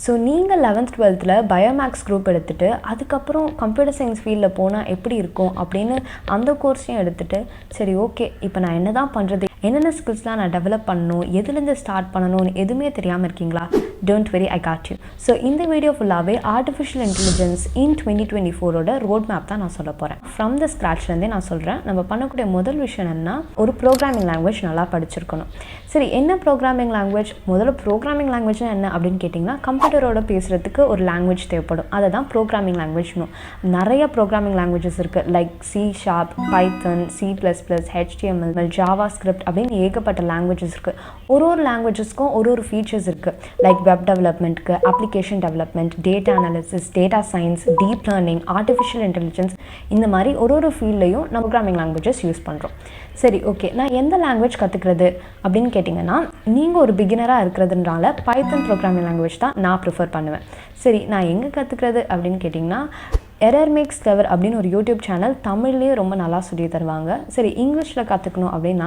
So நீங்கள் 11th 12th biomaths group எடுத்துகிட்டு அதுக்கப்புறம் கம்ப்யூட்டர் சயின்ஸ் ஃபீல்டில் போனால் எப்படி இருக்கும் அப்படின்னு அந்த கோர்ஸையும் எடுத்துகிட்டு சரி ஓகே இப்போ நான் என்ன தான் பண்ணுறது, என்னென்ன ஸ்கில்ஸ்லாம் நான் டெவலப் பண்ணணும், எதுலேருந்து ஸ்டார்ட் பண்ணணும்னு எதுவுமே தெரியாமல் இருக்கீங்களா? Don't worry, I got you. So இந்த வீடியோ ஃபுல்லாகவே ஆர்டிஃபிஷியல் இன்டெலிஜென்ஸ் இன் 2024ஓட ரோட் மேப் தான் நான் சொல்ல போகிறேன். ஃப்ரம் த ஸ்க்ராட்ச்லேருந்தே நான் சொல்கிறேன். நம்ம பண்ணக்கூடிய முதல் விஷயம் என்னென்னா ஒரு ப்ரோக்ராமிங் லாங்குவேஜ் நல்லா படிச்சிருக்கணும். சரி, என்ன ப்ரோக்ராமிங் லாங்குவேஜ்? முதல்ல ப்ரோக்ராமிங் லாங்குவேஜ்னா என்ன அப்படின்னு கேட்டிங்கன்னா கம்ப்யூட்டரோட பேசுகிறதுக்கு ஒரு லாங்குவேஜ் தேவைப்படும். அதை தான் ப்ரோக்ராமிங் லாங்குவேஜ்னும். நிறைய ப்ரோக்ராமிங் லாங்குவேஜஸ் இருக்குது. Like C#, Python, C++, HTML, JavaScript அப்படின்னு ஏகப்பட்ட லாங்குவேஜஸ் இருக்குது. ஒரு லாங்குவேஜஸ்க்கும் ஒரு ஃபீச்சர்ஸ் இருக்குது. லைக் வெப் டெவலப்மெண்ட்க்கு, application development, data analysis, data science, deep learning, artificial intelligence, இந்த மாதிரி ஒரு ஃபீல்ட்லையும் நம்ம ப்ரோக்ராமிங் லாங்குவேஜஸ் யூஸ் பண்ணுறோம். சரி ஓகே, நான் எந்த லாங்குவேஜ் கற்றுக்கிறது அப்படின்னு கேட்டிங்கன்னா நீங்கள் ஒரு பிகினராக இருக்கிறதுனால பைத்தன் ப்ரோக்ராமிங் லாங்குவேஜ் தான் நான் ப்ரிஃபர் பண்ணுவேன். சரி, நான் எங்கே கற்றுக்கிறது அப்படின்னு கேட்டிங்கன்னா எரர் மேக்ஸ் கிளவர் அப்படின்னு ஒரு யூடியூப் சேனல் தமிழ்லேயே ரொம்ப நல்லா சொல்லி தருவாங்க. சரி, இங்கிலீஷில் கற்றுக்கணும் அப்படின்னா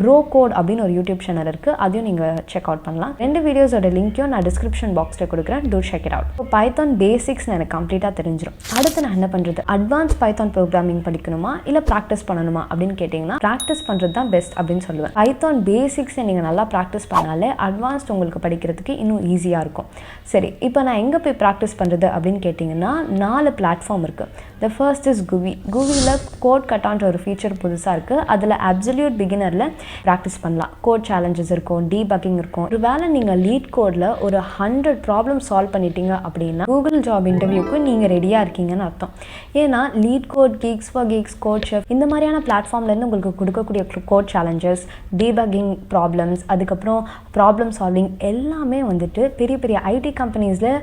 ப்ரோ கோட் அப்படின்னு ஒரு யூடியூப் சேனல் இருக்குது, அதையும் நீங்கள் செக் அவுட் பண்ணலாம். 2 வீடியோஸோட லிங்க்கையும் நான் டிஸ்கிரிப்ஷன் பாக்ஸில் கொடுக்குறேன். Do check it out. இப்போ பைத்தான் பேசிக்ஸ் எனக்கு கம்ப்ளீட்டாக தெரிஞ்சிடும். அடுத்து நான் என்ன பண்ணுறது? அட்வான்ஸ் பைத்தான் ப்ரோக்ராமிங் படிக்கணுமா இல்லை ப்ராக்டிஸ் பண்ணணுமா அப்படின்னு கேட்டிங்கன்னா ப்ராக்டிஸ் பண்ணுறது தான் பெஸ்ட் அப்படின்னு சொல்லுவேன். பைத்தான் பேசிக்ஸை நீங்கள் நல்லா ப்ராக்டிஸ் பண்ணாலே அட்வான்ஸ்ட் உங்களுக்கு படிக்கிறதுக்கு இன்னும் ஈஸியாக இருக்கும். சரி, இப்போ நான் எங்கே போய் ப்ராக்டிஸ் பண்ணுறது அப்படின்னு கேட்டிங்கன்னா 4 பிளாட்ஃபார்ம் இருக்குது. The first is Guvi. Guviயில் codekata ஒரு ஃபீச்சர் புதுசாக இருக்குது. அதில் அப்சல்யூட் பிகினரில் ப்ராக்டிஸ் பண்ணலாம். கோட் சேலஞ்சஸ் இருக்கும், டீபக்கிங் இருக்கும். ஒரு வேளை நீங்கள் லீட் கோடில் ஒரு 100 ப்ராப்ளம் சால்வ் பண்ணிட்டீங்க அப்படின்னா கூகுள் ஜாப் இன்டர்வியூக்கு நீங்கள் ரெடியாக இருக்கீங்கன்னு அர்த்தம். ஏன்னா லீட் கோட், geeksforgeeks, codechef இந்த மாதிரியான பிளாட்ஃபார்ம்லேருந்து உங்களுக்கு கொடுக்கக்கூடிய கோட் சேலஞ்சஸ், டீபக்கிங் ப்ராப்ளம்ஸ், அதுக்கப்புறம் ப்ராப்ளம் சால்விங் எல்லாமே வந்துட்டு பெரிய பெரிய ஐடி கம்பெனிஸில்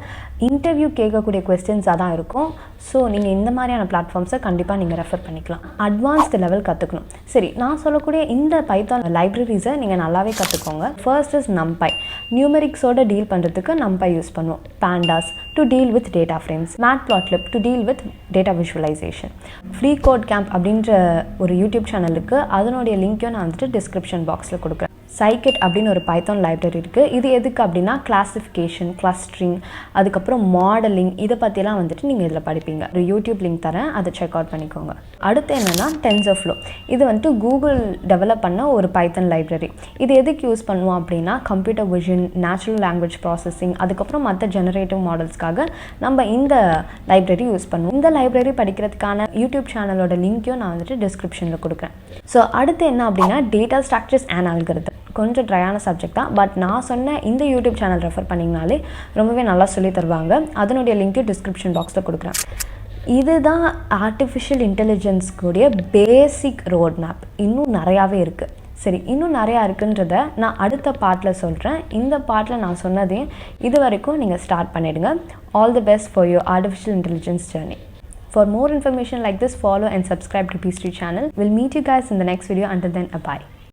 இன்டர்வியூ கேட்கக்கூடிய கொஸ்டின்ஸாக தான் இருக்கும். ஸோ நீங்கள் இந்த மாதிரியான பிளாட்ஃபார்ம்ஸை கண்டிப்பாக நீங்கள் ரெஃபர் பண்ணிக்கலாம். அட்வான்ஸ்டு லெவல் கற்றுக்கணும். சரி, நான் சொல்லக்கூடிய இந்த பைத்தான் லைப்ரரிஸை நீங்கள் நல்லாவே கற்றுக்கோங்க. First is NumPy. நியூமெரிக்ஸோட டீல் பண்ணுறதுக்கு NumPy யூஸ் பண்ணுவோம். Pandas to deal with data frames, Matplotlib to deal with data visualisation. Free code camp அப்படின்ற ஒரு யூடியூப் சேனலுக்கு அதனுடைய லிங்க்கையும் நான் வந்துட்டு டிஸ்கிரிப்ஷன் பாக்ஸில் கொடுக்குறேன். Scikit அப்படின்னு ஒரு பைத்தான் லைப்ரரி இருக்குது. இது எதுக்கு அப்படின்னா கிளாசிஃபிகேஷன், கிளஸ்டரிங், அதுக்கப்புறம் மாடலிங், இதை பற்றிலாம் வந்துட்டு நீங்கள் இதில் படிப்பீங்க. ஒரு யூடியூப் லிங்க் தரேன், அதை செக் அவுட் பண்ணிக்கோங்க. அடுத்து என்னென்னா TensorFlow. இது வந்துட்டு கூகுள் டெவலப் பண்ண ஒரு பைத்தான் லைப்ரரி. இது எதுக்கு யூஸ் பண்ணுவோம் அப்படின்னா computer vision, natural language processing, அதுக்கப்புறம் மற்ற ஜெனரேட்டிவ் மாடல்ஸ்க்காக நம்ம இந்த லைப்ரரி யூஸ் பண்ணுவோம். இந்த லைப்ரரி படிக்கிறதுக்கான யூடியூப் சேனலோட லிங்க்கையும் நான் வந்துட்டு டிஸ்கிரிப்ஷனில் கொடுக்குறேன். ஸோ அடுத்து என்ன அப்படின்னா டேட்டா ஸ்ட்ரக்சர்ஸ் அண்ட் அல்காரிதம். கொஞ்சம் ட்ரையான சப்ஜெக்ட் தான், பட் நான் சொன்ன இந்த யூடியூப் சேனல் ரெஃபர் பண்ணிங்கனாலே ரொம்பவே நல்லா சொல்லி தருவாங்க. அதனுடைய லிங்க்கு டிஸ்கிரிப்ஷன் பாக்ஸில் கொடுக்குறேன். இதுதான் ஆர்டிஃபிஷியல் இன்டெலிஜென்ஸ்க்குடைய பேசிக் ரோட் மேப். இன்னும் நிறையாவே இருக்குது. சரி, இன்னும் நிறையா இருக்குன்றத நான் அடுத்த பார்ட்டில் சொல்கிறேன். இந்த பார்ட்டில் நான் சொன்னதையும் இது வரைக்கும் நீங்கள் ஸ்டார்ட் பண்ணிவிடுங்க. All the best for your artificial intelligence journey. For more information like this, follow and subscribe to P Street channel. We'll meet you guys in the next video. Until then, bye.